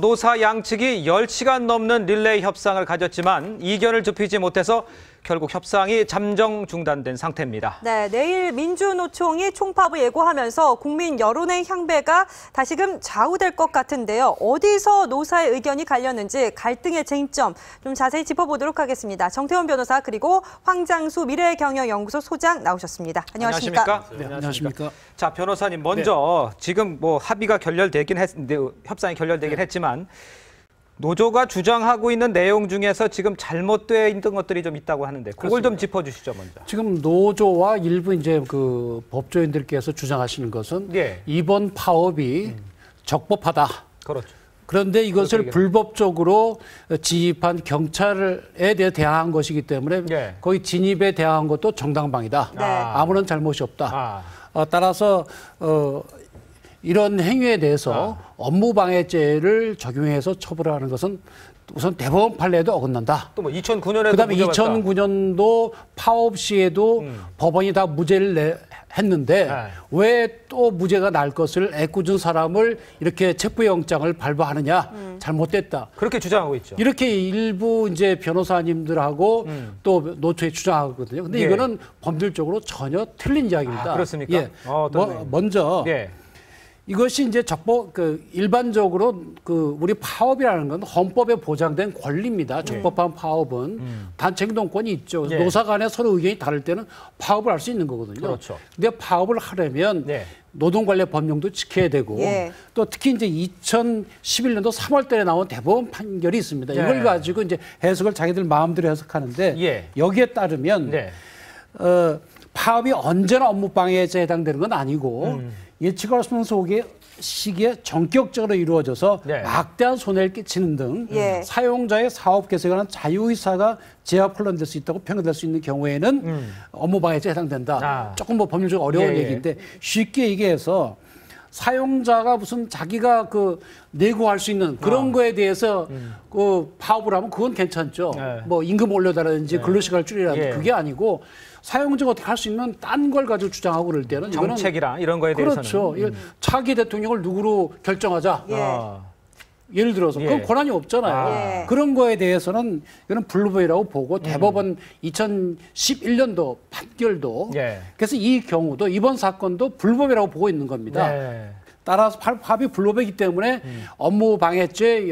노사 양측이 10시간 넘는 릴레이 협상을 가졌지만 이견을 좁히지 못해서 결국 협상이 잠정 중단된 상태입니다. 네, 내일 민주노총이 총파업을 예고하면서 국민 여론의 향배가 다시금 좌우될 것 같은데요. 어디서 노사의 의견이 갈렸는지 갈등의 쟁점 좀 자세히 짚어보도록 하겠습니다. 정태원 변호사 그리고 황장수 미래경영연구소 소장 나오셨습니다. 안녕하십니까? 네, 안녕하십니까? 자, 변호사님 먼저 지금 합의가 결렬되긴 협상이 결렬되긴 했지만 노조가 주장하고 있는 내용 중에서 지금 잘못되어 있는 것들이 좀 있다고 하는데 그걸 좀 짚어주시죠 먼저. 지금 노조와 일부 이제 그 법조인들께서 주장하시는 것은 이번 파업이 적법하다. 그렇죠. 그런데 이것을 불법적으로 진입한 경찰에 대해 대항한 것이기 때문에 거의 진입에 대항한 것도 정당방위다. 아무런 잘못이 없다. 따라서 이런 행위에 대해서 업무방해죄를 적용해서 처벌하는 것은 우선 대법원 판례에도 어긋난다. 또 뭐 2009년에도 그다음에 2009년도 파업 시에도 법원이 다 무죄를 했는데 왜 또 무죄가 날 것을 애꿎은 사람을 이렇게 체포영장을 발부하느냐. 잘못됐다. 그렇게 주장하고 있죠. 이렇게 일부 이제 변호사님들하고 또 노조에 주장하거든요. 근데 이거는 법률적으로 전혀 틀린 이야기입니다. 그렇습니까? 예. 먼저 이것이 이제 일반적으로 우리 파업이라는 건 헌법에 보장된 권리입니다. 적법한 파업은 단체 행동권이 있죠. 노사 간에 서로 의견이 다를 때는 파업을 할 수 있는 거거든요. 그렇죠. 근데 파업을 하려면 노동관련 법령도 지켜야 되고 또 특히 이제 2011년도 3월 달에 나온 대법원 판결이 있습니다. 이걸 가지고 이제 해석을 자기들 마음대로 해석하는데 여기에 따르면 파업이 언제나 업무방해죄에 해당되는 건 아니고 예측할 수 없는 시기에 전격적으로 이루어져서 막대한 손해를 끼치는 등 사용자의 사업 개선에 관한 자유의사가 제압 혼란될 수 있다고 평가될 수 있는 경우에는 업무방해죄에 해당된다. 조금 법률적으로 어려운 얘기인데 쉽게 얘기해서 사용자가 무슨 자기가 내고할 수 있는 그런 거에 대해서 파업을 하면 그건 괜찮죠. 뭐 임금 올려달라든지 근로시간을 줄이라든지 그게 아니고 사용자가 어떻게 할 수 있는 딴 걸 가지고 주장하고 그럴 때는 정책이랑 이런 거에 대해서는 그렇죠. 차기 대통령을 누구로 결정하자. 예를 들어서 그건 권한이 없잖아요. 그런 거에 대해서는 이거는 불법이라고 보고 대법원 2011년도 판결도 그래서 이 경우도 이번 사건도 불법이라고 보고 있는 겁니다. 따라서 파업이 불법이기 때문에 업무방해죄,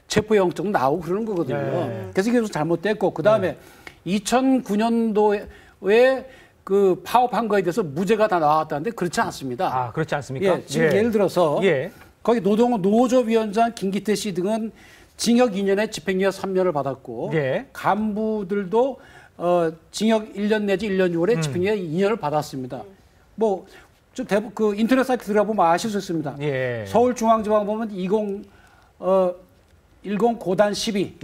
체포영장 나오고 그러는 거거든요. 그래서 이게 잘못됐고 그다음에 2009년도에 파업한 거에 대해서 무죄가 다 나왔다는데 그렇지 않습니다. 그렇지 않습니까? 지금 예를 들어서 거기 노조위원장 김기태 씨 등은 징역 2년에 집행유예 3년을 받았고 간부들도 징역 1년 내지 1년 6월에 집행유예 2년을 받았습니다. 뭐 좀 인터넷 사이트 들어가보면 아실 수 있습니다. 서울중앙지방법원 10 고단 12.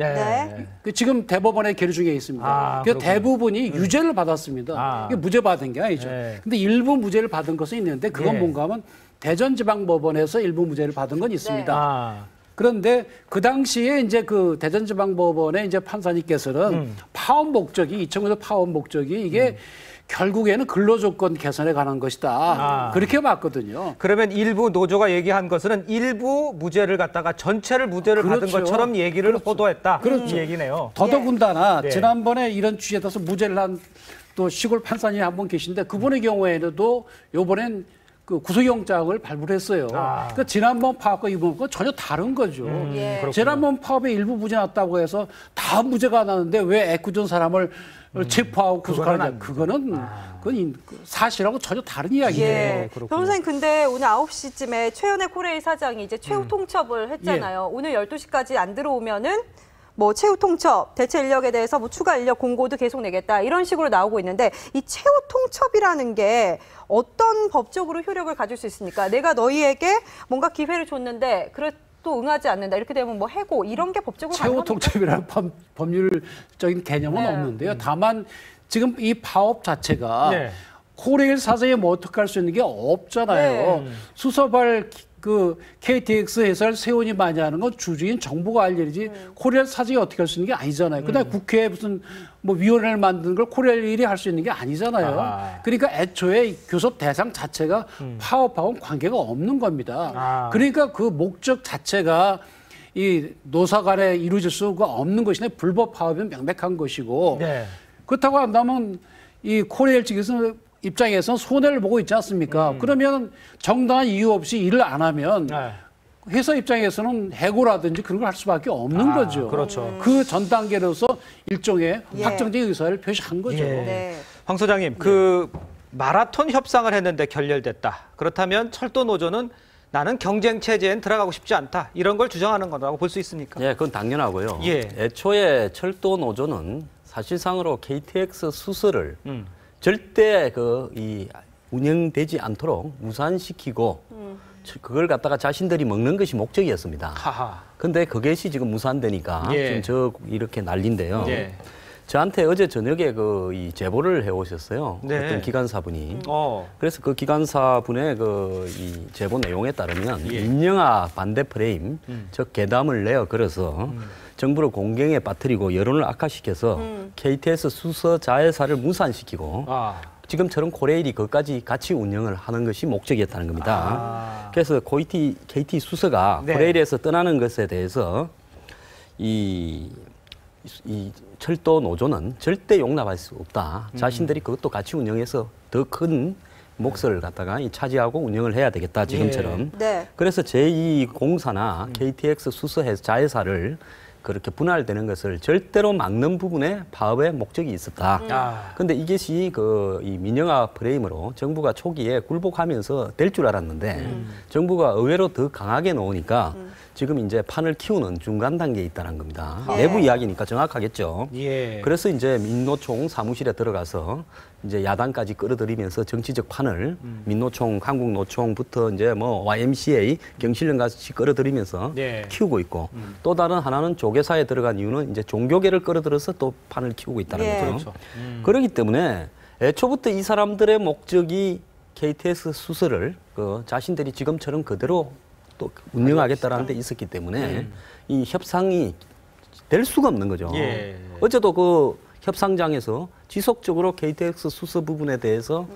지금 대법원의 계류 중에 있습니다. 그래서 대부분이 유죄를 받았습니다. 이게 무죄 받은 게 아니죠. 근데 일부 무죄를 받은 것은 있는데 그건 뭔가 하면 대전지방법원에서 일부 무죄를 받은 건 있습니다. 그런데 그 당시에 이제 대전지방법원의 이제 판사님께서는 파업 목적이 2009년 파업 목적이 이게 결국에는 근로조건 개선에 관한 것이다. 그렇게 봤거든요. 그러면 일부 노조가 얘기한 것은 일부 무죄를 갖다가 전체를 무죄를 받은 것처럼 얘기를 호도했다. 이 얘기네요. 더더군다나 지난번에 이런 취지에 따라서 무죄를 한 또 시골 판사님이 한 분 계신데 그분의 경우에도 요번엔 구속영장을 발부를 했어요. 그러니까 지난번 파업과 이번 건 전혀 다른 거죠. 지난번 파업에 일부 무죄 났다고 해서 다 무죄가 나는데 왜 애꿎은 사람을 체포하고 구속하느냐. 그건 사실하고 전혀 다른 이야기예요. 변호사님 근데 오늘 9시쯤에 최연의 코레일 사장이 이제 최후 통첩을 했잖아요. 오늘 12시까지 안 들어오면은 뭐 최후 통첩, 대체 인력에 대해서 뭐 추가 인력 공고도 계속 내겠다 이런 식으로 나오고 있는데 이 최후 통첩이라는 게 어떤 법적으로 효력을 가질 수 있습니까? 내가 너희에게 뭔가 기회를 줬는데 또 응하지 않는다. 이렇게 되면 뭐 해고 이런 게 법적으로 최후 통첩이라는 법률적인 개념은 없는데요. 다만 지금 이 파업 자체가 코레일 사장이 뭐 어떻게 할 수 있는 게 없잖아요. 수서발 KTX 회사를 세운이 많이 하는 건 주주인 정부가 할 일이지 코레일 사장이 어떻게 할 수 있는 게 아니잖아요. 그다음에 국회에 무슨 뭐 위원회를 만드는 걸 코레일이 할 수 있는 게 아니잖아요. 그러니까 애초에 교섭 대상 자체가 파업하고는 관계가 없는 겁니다. 그러니까 그 목적 자체가 이 노사 간에 이루어질 수가 없는 것이네. 불법 파업은 명백한 것이고 네. 그렇다고 한다면 이 코레일 측에서 입장에서 손해를 보고 있지 않습니까? 그러면 정당한 이유 없이 일을 안 하면 네. 회사 입장에서는 해고라든지 그런 걸 할 수밖에 없는 거죠. 그렇죠. 그 전 단계로서 일종의 예. 확정적인 의사를 표시한 거죠. 예. 네. 황 소장님, 그 마라톤 협상을 했는데 결렬됐다. 그렇다면 철도 노조는 나는 경쟁 체제엔 들어가고 싶지 않다. 이런 걸 주장하는 거라고 볼 수 있습니까? 예, 그건 당연하고요. 예. 애초에 철도 노조는 사실상으로 KTX 수설을 절대 이 운영되지 않도록 무산시키고 그걸 갖다가 자신들이 먹는 것이 목적이었습니다. 하하. 근데 그것이 지금 무산되니까 예. 지금 이렇게 난리인데요. 예. 저한테 어제 저녁에 이 제보를 해오셨어요. 네. 어떤 기관사분이. 어. 그래서 그 기관사분의 이 제보 내용에 따르면 예. 민영화 반대 프레임, 즉 괴담을 내어 걸어서 정부를 공경에 빠뜨리고 여론을 악화시켜서 KTX 수서 자회사를 무산시키고 아. 지금처럼 코레일이 그것까지 같이 운영을 하는 것이 목적이었다는 겁니다. 그래서 KT 수서가 네. 코레일에서 떠나는 것에 대해서 이 철도 노조는 절대 용납할 수 없다. 자신들이 그것도 같이 운영해서 더 큰 몫을 갖다가 차지하고 운영을 해야 되겠다. 지금처럼. 네. 그래서 제2공사나 KTX 수서 자회사를 그렇게 분할되는 것을 절대로 막는 부분에 파업의 목적이 있었다. 근데 이것이 이 민영화 프레임으로 정부가 초기에 굴복하면서 될 줄 알았는데 정부가 의외로 더 강하게 놓으니까 지금 이제 판을 키우는 중간 단계에 있다는 겁니다. 예. 내부 이야기니까 정확하겠죠. 예. 그래서 이제 민노총 사무실에 들어가서 이제 야당까지 끌어들이면서 정치적 판을 민노총, 한국노총부터 이제 YMCA, 경실련까지 끌어들이면서 네. 키우고 있고 또 다른 하나는 조계사에 들어간 이유는 이제 종교계를 끌어들여서 또 판을 키우고 있다는 예. 거죠. 그렇기 때문에 애초부터 이 사람들의 목적이 KTX 수설을 자신들이 지금처럼 그대로 또 운영하겠다라는 데 있었기 때문에 이 협상이 될 수가 없는 거죠. 예. 어제도 그 협상장에서 지속적으로 KTX 수서 부분에 대해서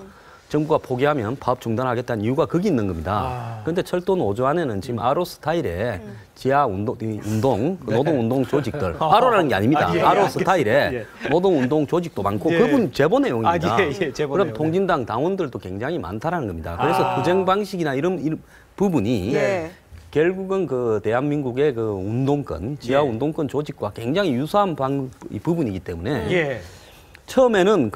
정부가 포기하면 파업 중단하겠다는 이유가 거기 있는 겁니다. 그런데 철도 노조 안에는 지금 아로 스타일의 지하 노동 조직들, 아로라는 게 아닙니다. 예, 아로 알겠습니다. 스타일의 노동 운동 조직도 많고 예. 그분 제보 내용입니다. 제보 그럼 내용. 통진당 당원들도 굉장히 많다라는 겁니다. 그래서 투쟁 방식이나 이런 부분이 네. 결국은 대한민국의 운동권, 지하 운동권 조직과 굉장히 유사한 이 부분이기 때문에 예. 처음에는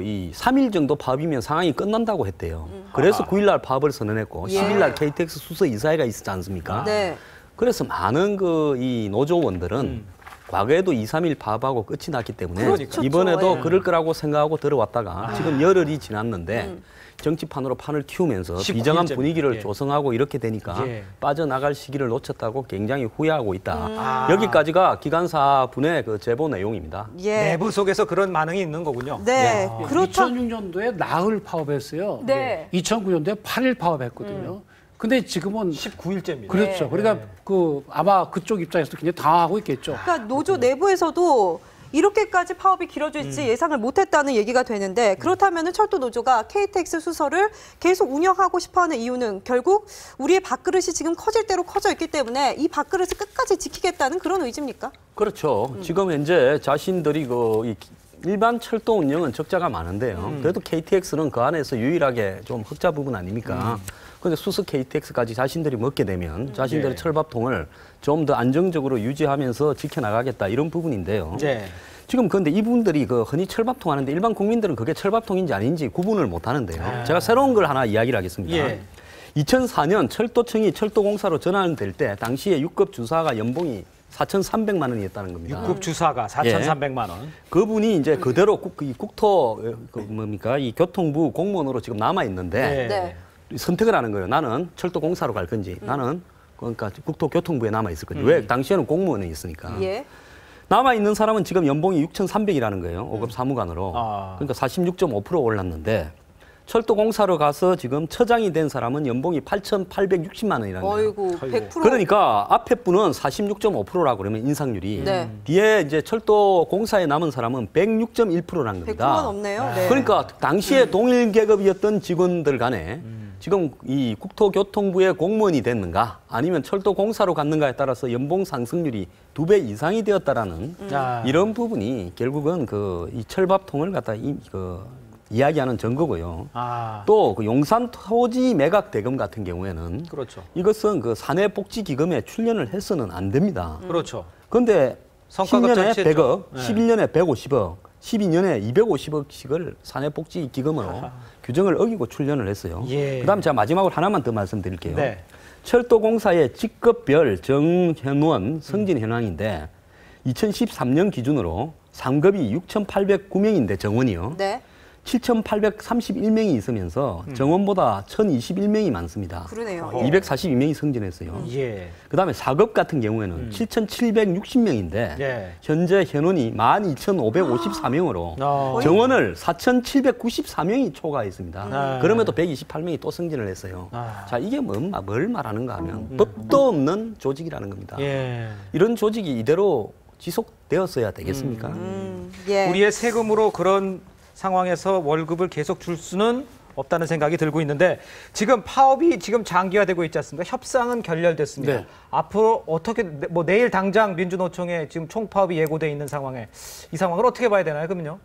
이 3일 정도 파업이면 상황이 끝난다고 했대요. 그래서 9일 날 파업을 선언했고 예. 10일 날 KTX 수서 이사회가 있었지 않습니까? 네. 그래서 많은 이 노조원들은 과거에도 2, 3일 파업하고 끝이 났기 때문에 그렇죠. 이번에도 예. 그럴 거라고 생각하고 들어왔다가 지금 열흘이 지났는데 정치판으로 판을 키우면서 19일째입니다. 비정한 분위기를 예. 조성하고 이렇게 되니까 예. 빠져나갈 시기를 놓쳤다고 굉장히 후회하고 있다. 여기까지가 기관사분의 제보 내용입니다. 예. 내부 속에서 그런 반응이 있는 거군요. 네. 그렇다. 2006년도에 나흘 파업했어요. 네. 2009년도에 8일 파업했거든요. 근데 지금은 19일째입니다. 그렇죠. 그러니까 아마 그쪽 입장에서도 굉장히 당황하고 있겠죠. 그러니까 노조 내부에서도 이렇게까지 파업이 길어질지 예상을 못했다는 얘기가 되는데 그렇다면 철도 노조가 KTX 수서를 계속 운영하고 싶어하는 이유는 결국 우리의 밥그릇이 지금 커질 대로 커져 있기 때문에 이 밥그릇을 끝까지 지키겠다는 그런 의지입니까? 그렇죠. 지금 현재 자신들이 이 일반 철도 운영은 적자가 많은데요. 그래도 KTX는 그 안에서 유일하게 좀 흑자 부분 아닙니까? 그런데 수서 KTX까지 자신들이 먹게 되면 자신들의 네. 철밥통을 좀 더 안정적으로 유지하면서 지켜나가겠다 이런 부분인데요. 네. 지금 그런데 이분들이 흔히 철밥통 하는데 일반 국민들은 그게 철밥통인지 아닌지 구분을 못 하는데요. 제가 새로운 걸 하나 이야기를 하겠습니다. 예. 2004년 철도청이 철도공사로 전환될 때 당시에 6급 주사가 연봉이 4,300만 원이었다는 겁니다. 6급 주사가 4,300만 원. 그분이 이제 그대로 이 교통부 공무원으로 지금 남아 있는데 네. 선택을 하는 거예요. 나는 철도공사로 갈 건지, 나는 그러니까 국토교통부에 남아 있을 건지. 왜? 당시에는 공무원에 있으니까. 예. 남아 있는 사람은 지금 연봉이 6,300이라는 거예요. 5급 사무관으로. 아. 그러니까 46.5% 올랐는데 철도공사로 가서 지금 처장이 된 사람은 연봉이 8,860만 원이라는 거예요. 어이구, 100%. 그러니까 앞에 분은 46.5%라고 그러면 인상률이 네. 뒤에 이제 철도공사에 남은 사람은 106.1%라는 겁니다. 100%가 넘네요. 네. 그러니까 당시에 동일 계급이었던 직원들 간에 지금 이 국토교통부의 공무원이 됐는가 아니면 철도공사로 갔는가에 따라서 연봉 상승률이 2배 이상이 되었다라는 이런 부분이 결국은 이 철밥통을 갖다 이야기하는 증거고요. 또 그 용산 토지 매각 대금 같은 경우에는 그렇죠. 이것은 그 사내복지기금에 출연을 해서는 안 됩니다. 그렇죠. 그런데 성과급 10년에 전체죠. 100억, 네. 11년에 150억, 12년에 250억씩을 사내복지기금으로 규정을 어기고 출연을 했어요. 예. 그다음 제가 마지막으로 하나만 더 말씀드릴게요. 네. 철도공사의 직급별 정현원 승진 현황인데 2013년 기준으로 상급이 6,809명인데 정원이요. 네. 7,831명이 있으면서 정원보다 1,021명이 많습니다. 그러네요. 242명이 승진했어요. 예. 그다음에 4급 같은 경우에는 7,760명인데 예. 현재 현원이 12,554명으로 어. 정원을 4,794명이 초과했습니다. 아. 그럼에도 128명이 또 승진을 했어요. 아. 자, 이게 뭘 말하는가 하면 법도 없는 조직이라는 겁니다. 예. 이런 조직이 이대로 지속되었어야 되겠습니까? 예. 우리의 세금으로 그런 상황에서 월급을 계속 줄 수는 없다는 생각이 들고 있는데 지금 파업이 지금 장기화되고 있지 않습니까? 협상은 결렬됐습니다. 네. 앞으로 어떻게 뭐 내일 당장 민주노총에 지금 총파업이 예고돼 있는 상황에 이 상황을 어떻게 봐야 되나요? 그러면요?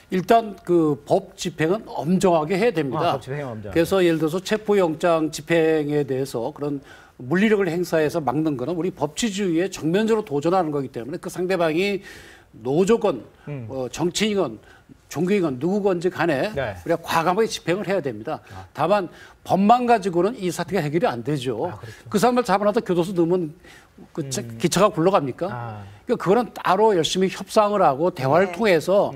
일단 그 법 집행은 엄정하게 해야 됩니다. 법 집행 엄정. 그래서 예를 들어서 체포영장 집행에 대해서 그런 물리력을 행사해서 막는 거는 우리 법치주의에 정면적으로 도전하는 거기 때문에 그 상대방이 노조건, 정치인건, 종교이건 누구건지 간에 네. 우리가 과감하게 집행을 해야 됩니다. 다만 법만 가지고는 이 사태가 해결이 안 되죠. 그렇죠. 그 사람을 잡아놔도 교도소 넣으면 그 기차가 굴러갑니까? 그러니까 그거는 따로 열심히 협상을 하고 대화를 통해서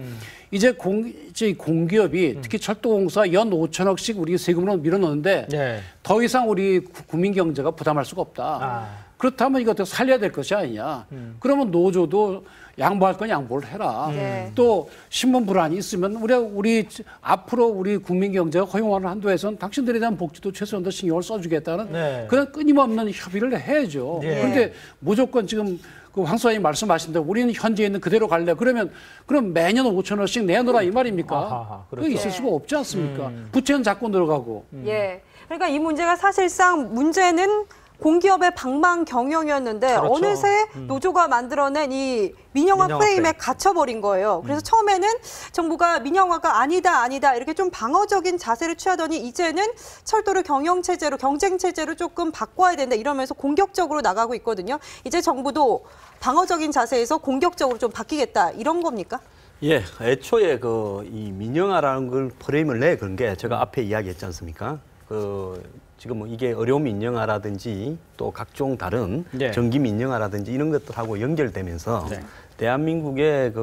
이제 공기업이 특히 철도공사 연 5천억씩 우리 세금으로 밀어넣는데 네. 더 이상 우리 국민 경제가 부담할 수가 없다. 그렇다면 이것도 살려야 될 것이 아니냐. 그러면 노조도 양보할 건 양보를 해라. 네. 또 신문 불안이 있으면 우리 앞으로 우리 국민 경제가 허용하는 한도에서는 당신들에 대한 복지도 최소한 더 신경을 써주겠다는 네. 그런 끊임없는 협의를 해야죠. 네. 그런데 무조건 지금 그 황 소장님 말씀하신 대로 우리는 현재 있는 그대로 갈래. 그럼 매년 5천원씩 내놓으라 이 말입니까? 아하, 그렇죠. 그게 있을 수가 없지 않습니까? 부채는 자꾸 늘어가고. 예. 그러니까 이 문제가 사실상 문제는 공기업의 방망 경영이었는데 그렇죠. 어느새 노조가 만들어낸 이 민영화 민영화 프레임에 프레임. 갇혀버린 거예요. 그래서 처음에는 정부가 민영화가 아니다 이렇게 좀 방어적인 자세를 취하더니 이제는 철도를 경영체제로 경쟁체제로 조금 바꿔야 된다 이러면서 공격적으로 나가고 있거든요. 이제 정부도 방어적인 자세에서 공격적으로 좀 바뀌겠다 이런 겁니까? 예, 애초에 이 민영화라는 걸 프레임을 그런 게 제가 앞에 이야기했지 않습니까? 지금 뭐 이게 어려운 민영화라든지 또 각종 다른 네. 전기 민영화라든지 이런 것들하고 연결되면서 네. 대한민국의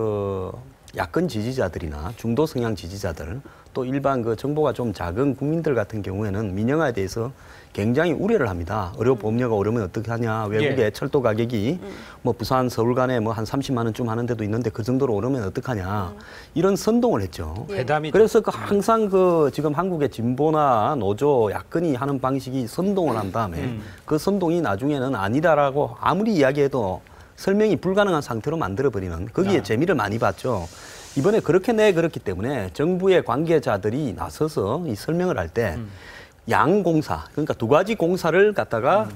야권 지지자들이나 중도 성향 지지자들 또 일반 정보가 좀 작은 국민들 같은 경우에는 민영화에 대해서 굉장히 우려를 합니다. 의료 보험료가 오르면 어떻게 하냐. 외국의 철도 가격이 뭐 부산 서울 간에 뭐 한 30만 원쯤 하는데도 있는데 그 정도로 오르면 어떡하냐. 이런 선동을 했죠. 대담이죠. 그래서 항상 지금 한국의 진보나 노조 야권이 하는 방식이 선동을 한 다음에 그 선동이 나중에는 아니다라고 아무리 이야기해도 설명이 불가능한 상태로 만들어버리는 거기에 재미를 많이 봤죠. 이번에 그렇기 때문에 정부의 관계자들이 나서서 이 설명을 할 때 양공사, 그러니까 두 가지 공사를 갖다가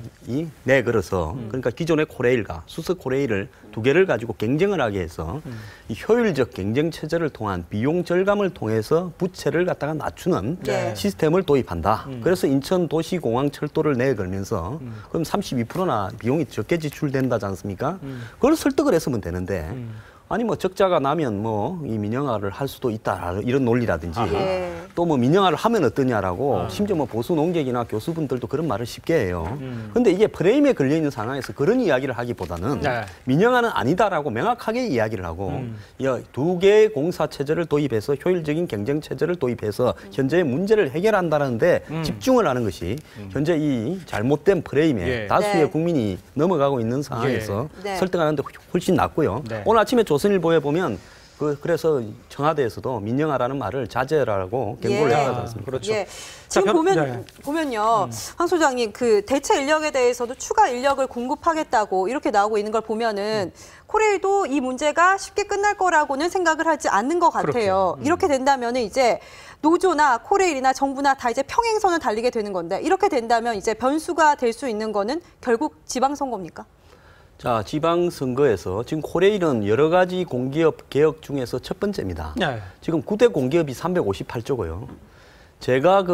내걸어서 그러니까 기존의 코레일과 수서 코레일을 두 개를 가지고 경쟁을 하게 해서 이 효율적 경쟁 체제를 통한 비용 절감을 통해서 부채를 갖다가 낮추는 네. 시스템을 도입한다. 그래서 인천도시공항철도를 내걸면서 그럼 32%나 비용이 적게 지출된다지 않습니까? 그걸 설득을 했으면 되는데 아니 뭐 적자가 나면 뭐 이 민영화를 할 수도 있다 이런 논리라든지 예. 또 뭐 민영화를 하면 어떠냐라고 심지어 뭐 보수 농객이나 교수분들도 그런 말을 쉽게 해요. 근데 이게 프레임에 걸려 있는 상황에서 그런 이야기를 하기보다는 네. 민영화는 아니다라고 명확하게 이야기를 하고 두 개의 공사 체제를 도입해서 효율적인 경쟁 체제를 도입해서 현재의 문제를 해결한다는데 집중을 하는 것이 현재 이 잘못된 프레임에 예. 다수의 네. 국민이 넘어가고 있는 상황에서 네. 설득하는데 훨씬 낫고요. 네. 오늘 아침에 조선일보에 보면 그래서 청와대에서도 민영화라는 말을 자제라고 경고를 예. 해야 않습니까? 그렇죠. 예. 지금 보면요, 황 소장님 그 대체 인력에 대해서도 추가 인력을 공급하겠다고 이렇게 나오고 있는 걸 보면은 코레일도 이 문제가 쉽게 끝날 거라고는 생각을 하지 않는 것 같아요. 이렇게 된다면은 이제 노조나 코레일이나 정부나 다 이제 평행선을 달리게 되는 건데 이렇게 된다면 이제 변수가 될 수 있는 거는 결국 지방선거입니까? 자, 지방선거에서 지금 코레일은 여러 가지 공기업 개혁 중에서 첫 번째입니다. 네. 지금 9대 공기업이 358조고요. 제가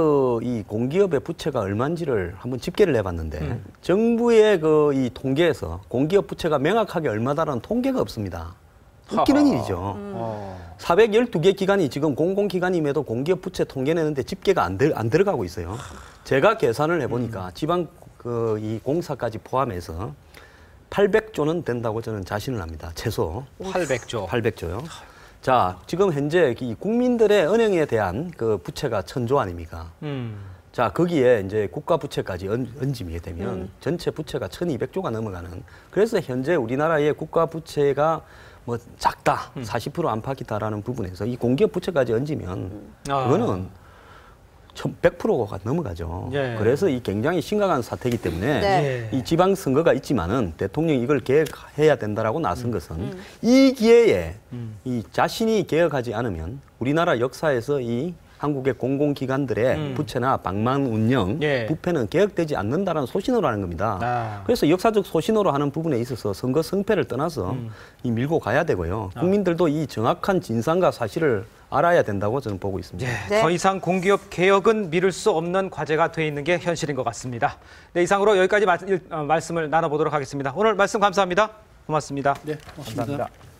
이 공기업의 부채가 얼마인지를 한번 집계를 해봤는데 정부의 이 통계에서 공기업 부채가 명확하게 얼마다라는 통계가 없습니다. 웃기는 일이죠. 412개 기관이 지금 공공기관임에도 공기업 부채 통계 내는데 집계가 안 들어가고 있어요. 제가 계산을 해보니까 지방 이 공사까지 포함해서 800조는 된다고 저는 자신을 합니다. 최소. 800조. 800조요. 자, 지금 현재 이 국민들의 은행에 대한 그 부채가 1000조 아닙니까? 자, 거기에 이제 국가 부채까지 얹으게 되면 전체 부채가 1200조가 넘어가는. 그래서 현재 우리나라의 국가 부채가 뭐 작다, 40% 안팎이다라는 부분에서 이 공기업 부채까지 얹으면 그거는 100%가 넘어가죠. 예. 그래서 이 굉장히 심각한 사태이기 때문에 네. 이 지방선거가 있지만은 대통령이 이걸 개혁해야 된다라고 나선 것은 이 기회에 이 자신이 개혁하지 않으면 우리나라 역사에서 이 한국의 공공기관들의 부채나 방만 운영, 예. 부패는 개혁되지 않는다는 소신으로 하는 겁니다. 그래서 역사적 소신으로 하는 부분에 있어서 선거 승패를 떠나서 이 밀고 가야 되고요. 국민들도 이 정확한 진상과 사실을 알아야 된다고 저는 보고 있습니다. 네. 더 이상 공기업 개혁은 미룰 수 없는 과제가 돼 있는 게 현실인 것 같습니다. 네, 이상으로 여기까지 말씀을 나눠보도록 하겠습니다. 오늘 말씀 감사합니다. 고맙습니다. 네, 고맙습니다. 감사합니다.